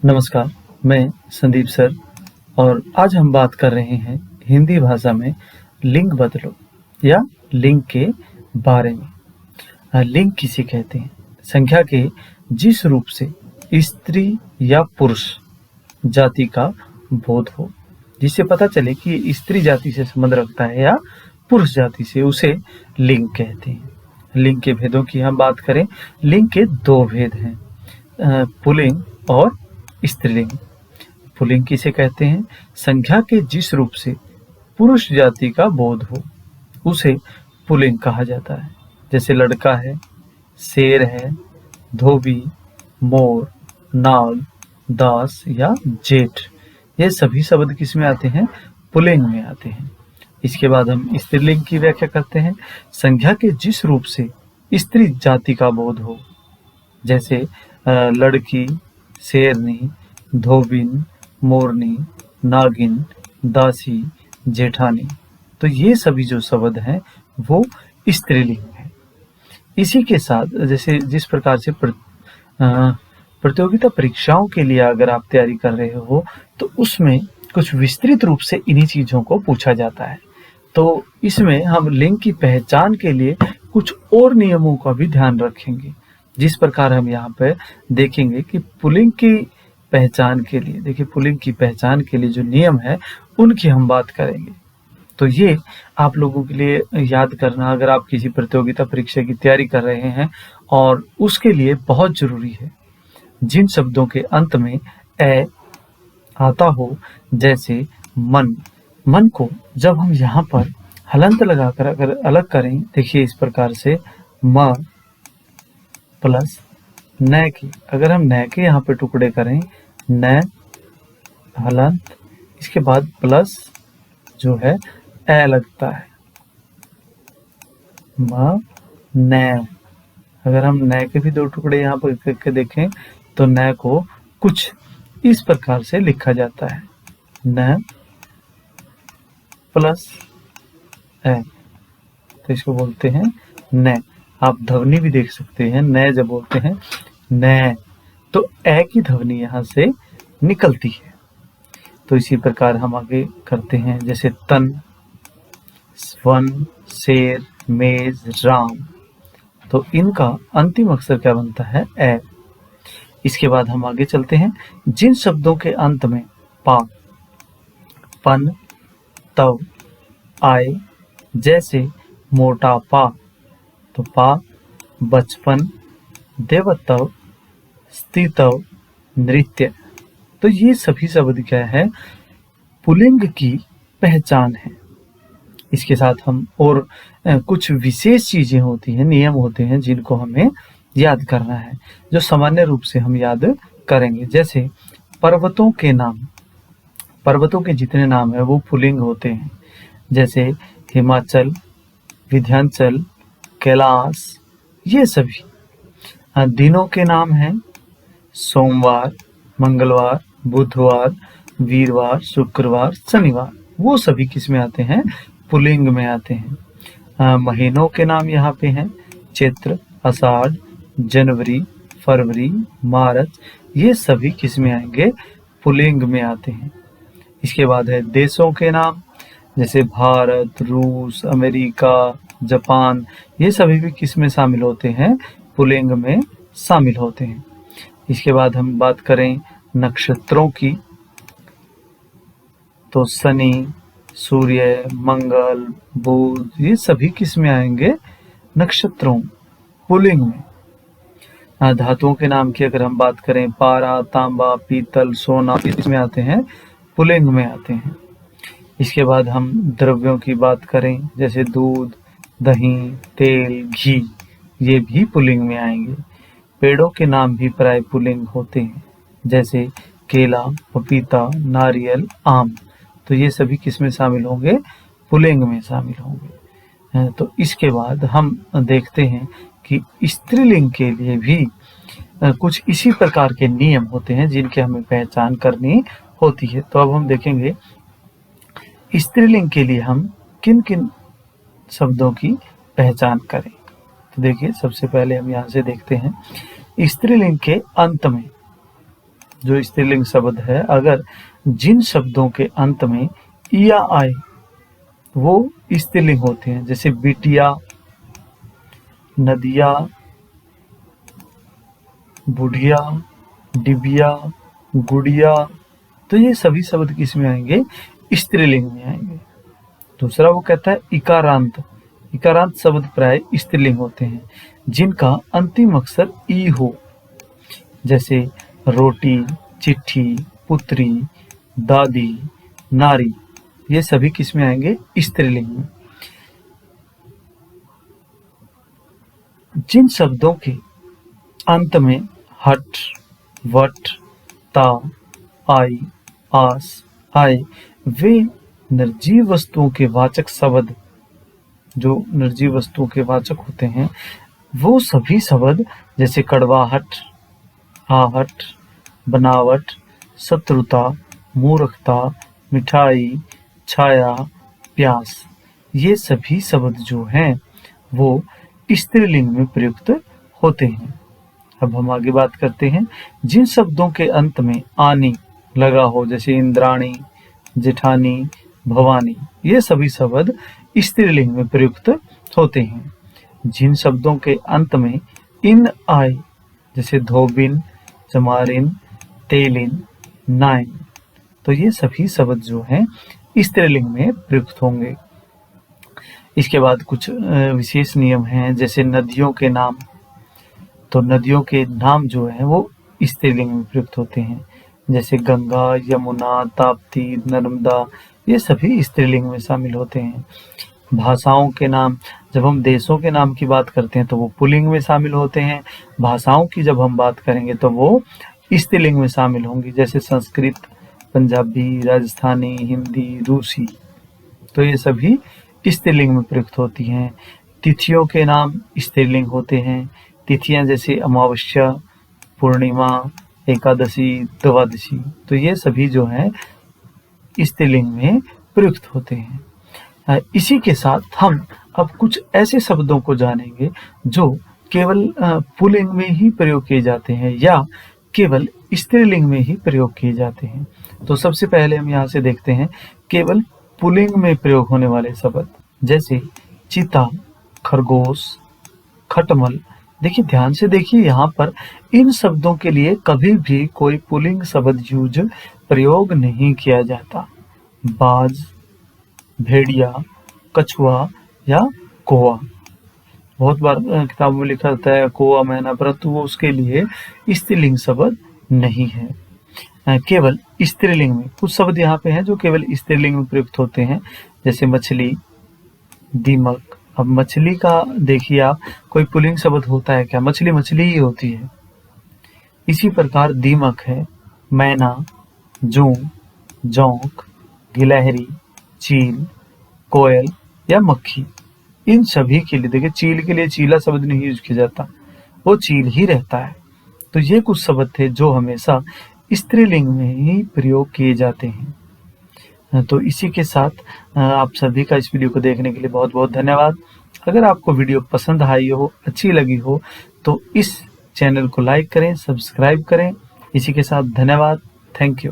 नमस्कार, मैं संदीप सर और आज हम बात कर रहे हैं हिंदी भाषा में लिंग बदलो या लिंग के बारे में। लिंग किसे कहते हैं? संख्या के जिस रूप से स्त्री या पुरुष जाति का बोध हो, जिससे पता चले कि ये स्त्री जाति से संबंध रखता है या पुरुष जाति से, उसे लिंग कहते हैं। लिंग के भेदों की हम बात करें, लिंग के दो भेद हैं, पुल्लिंग और स्त्रीलिंग। पुल्लिंग किसे कहते हैं? संख्या के जिस रूप से पुरुष जाति का बोध हो उसे पुल्लिंग कहा जाता है। जैसे लड़का है, शेर है, धोबी, मोर, नाग, दास या जेठ, ये सभी शब्द किस में आते हैं? पुल्लिंग में आते हैं। इसके बाद हम स्त्रीलिंग की व्याख्या करते हैं। संख्या के जिस रूप से स्त्री जाति का बोध हो, जैसे लड़की, शेरनी, धोबिन, मोरनी, नागिन, दासी, जेठानी, तो ये सभी जो शब्द हैं वो स्त्रीलिंग है। इसी के साथ जैसे जिस प्रकार से प्रतियोगिता परीक्षाओं के लिए अगर आप तैयारी कर रहे हो तो उसमें कुछ विस्तृत रूप से इन्हीं चीज़ों को पूछा जाता है। तो इसमें हम लिंग की पहचान के लिए कुछ और नियमों का भी ध्यान रखेंगे, जिस प्रकार हम यहाँ पे देखेंगे कि पुल्लिंग की पहचान के लिए, देखिए पुल्लिंग की पहचान के लिए जो नियम है उनकी हम बात करेंगे। तो ये आप लोगों के लिए याद करना, अगर आप किसी प्रतियोगिता परीक्षा की तैयारी कर रहे हैं और उसके लिए बहुत जरूरी है जिन शब्दों के अंत में ए आता हो, जैसे मन। मन को जब हम यहाँ पर हलंत लगाकर अगर अलग करें, देखिए इस प्रकार से म प्लस न के, अगर हम न के यहाँ पे टुकड़े करें, न हलंत, इसके बाद प्लस जो है ए लगता है, म न। अगर हम न के भी दो टुकड़े यहाँ पर करके देखें तो न को कुछ इस प्रकार से लिखा जाता है, न प्लस ए, तो इसको बोलते हैं न। आप ध्वनि भी देख सकते हैं, न जब बोलते हैं न तो ए की ध्वनि यहाँ से निकलती है। तो इसी प्रकार हम आगे करते हैं, जैसे तन, वन, शेर, मेज, राम, तो इनका अंतिम अक्षर क्या बनता है? ए। इसके बाद हम आगे चलते हैं, जिन शब्दों के अंत में पा, पन, तव आए, जैसे मोटापा, तो पा, बचपन, देवत्व, स्त्रीत्व, नृत्य, तो ये सभी शब्द क्या है? पुल्लिंग की पहचान है। इसके साथ हम और कुछ विशेष चीजें होती हैं, नियम होते हैं जिनको हमें याद करना है, जो सामान्य रूप से हम याद करेंगे। जैसे पर्वतों के नाम, पर्वतों के जितने नाम है वो पुल्लिंग होते हैं, जैसे हिमाचल, विंध्याचल, कैलाश, ये सभी। दिनों के नाम हैं सोमवार, मंगलवार, बुधवार, वीरवार, शुक्रवार, शनिवार, वो सभी किस में आते हैं? पुल्लिंग में आते हैं। महीनों के नाम यहाँ पे हैं चैत्र, आषाढ़, जनवरी, फरवरी, मार्च, ये सभी किस में आएंगे? पुल्लिंग में आते हैं। इसके बाद है देशों के नाम, जैसे भारत, रूस, अमेरिका, जापान, ये सभी भी किस में शामिल होते हैं? पुल्लिंग में शामिल होते हैं। इसके बाद हम बात करें नक्षत्रों की, तो शनि, सूर्य, मंगल, बुध, ये सभी किस में आएंगे? नक्षत्रों, पुल्लिंग में। धातुओं के नाम की अगर हम बात करें, पारा, तांबा, पीतल, सोना, इसमें आते हैं, पुल्लिंग में आते हैं। इसके बाद हम द्रव्यों की बात करें, जैसे दूध, दही, तेल, घी, ये भी पुल्लिंग में आएंगे। पेड़ों के नाम भी प्राय पुल्लिंग होते हैं, जैसे केला, पपीता, नारियल, आम, तो ये सभी किस में शामिल होंगे? पुल्लिंग में शामिल होंगे। तो इसके बाद हम देखते हैं कि स्त्रीलिंग के लिए भी कुछ इसी प्रकार के नियम होते हैं जिनके हमें पहचान करनी होती है। तो अब हम देखेंगे स्त्रीलिंग के लिए हम किन किन शब्दों की पहचान करें। तो देखिए सबसे पहले हम यहाँ से देखते हैं, स्त्रीलिंग के अंत में जो स्त्रीलिंग शब्द है, अगर जिन शब्दों के अंत में इया आए वो स्त्रीलिंग होते हैं, जैसे बिटिया, नदिया, बुढ़िया, डिबिया, गुड़िया, तो ये सभी शब्द किस में आएंगे? स्त्रीलिंग में आएंगे। दूसरा वो कहता है इकारांत। इकारांत शब्द प्राय स्त्रीलिंग होते हैं जिनका अंतिम अक्षर ई हो, जैसे रोटी, चिट्ठी, पुत्री, दादी, नारी, ये सभी किस में आएंगे? स्त्रीलिंग में। जिन शब्दों के अंत में हट, वट, ता, आई, आस आए वे निर्जीव वस्तुओं के वाचक शब्द, जो निर्जीव वस्तुओं के वाचक होते हैं, वो सभी शब्द जैसे कड़वाहट, आहट, बनावट, शत्रुता, मूर्खता, मिठाई, छाया, प्यास, ये सभी शब्द जो हैं वो स्त्रीलिंग में प्रयुक्त होते हैं। अब हम आगे बात करते हैं जिन शब्दों के अंत में आनी लगा हो, जैसे इंद्राणी, जेठानी, भवानी, ये सभी शब्द स्त्रीलिंग में प्रयुक्त होते हैं। जिन शब्दों के अंत में इन आए, जैसे धोबिन, चमारिन, तेलिन, नाइन, तो ये सभी शब्द जो हैं स्त्रीलिंग में प्रयुक्त होंगे। इसके बाद कुछ विशेष नियम हैं, जैसे नदियों के नाम, तो नदियों के नाम जो है वो स्त्रीलिंग में प्रयुक्त होते हैं, जैसे गंगा, यमुना, ताप्ती, नर्मदा, ये सभी स्त्रीलिंग में शामिल होते हैं। भाषाओं के नाम, जब हम देशों के नाम की बात करते हैं तो वो पुल्लिंग में शामिल होते हैं। भाषाओं की जब हम बात करेंगे तो वो स्त्रीलिंग में शामिल होंगी, जैसे संस्कृत, पंजाबी, राजस्थानी, हिंदी, रूसी, तो ये सभी स्त्रीलिंग में प्रयुक्त होती हैं। तिथियों के नाम स्त्रीलिंग होते हैं। तिथियां जैसे अमावस्या, पूर्णिमा, एकादशी, द्वादशी, तो ये सभी जो है स्त्रीलिंग में प्रयुक्त होते हैं। इसी के साथ हम अब कुछ ऐसे शब्दों को जानेंगे जो केवल पुल्लिंग में ही प्रयोग किए जाते हैं या केवल स्त्रीलिंग में ही प्रयोग किए जाते हैं। तो सबसे पहले हम यहाँ से देखते हैं केवल पुल्लिंग में प्रयोग होने वाले शब्द, जैसे चीता, खरगोश, खटमल। देखिए, ध्यान से देखिए, यहाँ पर इन शब्दों के लिए कभी भी कोई पुल्लिंग शब्द यूज प्रयोग नहीं किया जाता। बाज, भेड़िया, कछुआ या कौवा, बहुत बार किताबों में लिखा होता है कौवा, मैना, परंतु वो उसके लिए स्त्रीलिंग शब्द नहीं है। केवल स्त्रीलिंग में कुछ शब्द यहाँ पे हैं जो केवल स्त्रीलिंग में प्रयुक्त होते हैं, जैसे मछली, दीमक। अब मछली का देखिए आप, कोई पुल्लिंग शब्द होता है क्या? मछली मछली ही होती है। इसी प्रकार दीमक है, मैना, जूं, जौंक, गिलहरी, चील, कोयल या मक्खी, इन सभी के लिए देखिए, चील के लिए चीला शब्द नहीं यूज किया जाता, वो चील ही रहता है। तो ये कुछ शब्द थे जो हमेशा स्त्रीलिंग में ही प्रयोग किए जाते हैं। तो इसी के साथ आप सभी का इस वीडियो को देखने के लिए बहुत बहुत धन्यवाद। अगर आपको वीडियो पसंद आई हो, अच्छी लगी हो, तो इस चैनल को लाइक करें, सब्सक्राइब करें। इसी के साथ धन्यवाद। Thank you.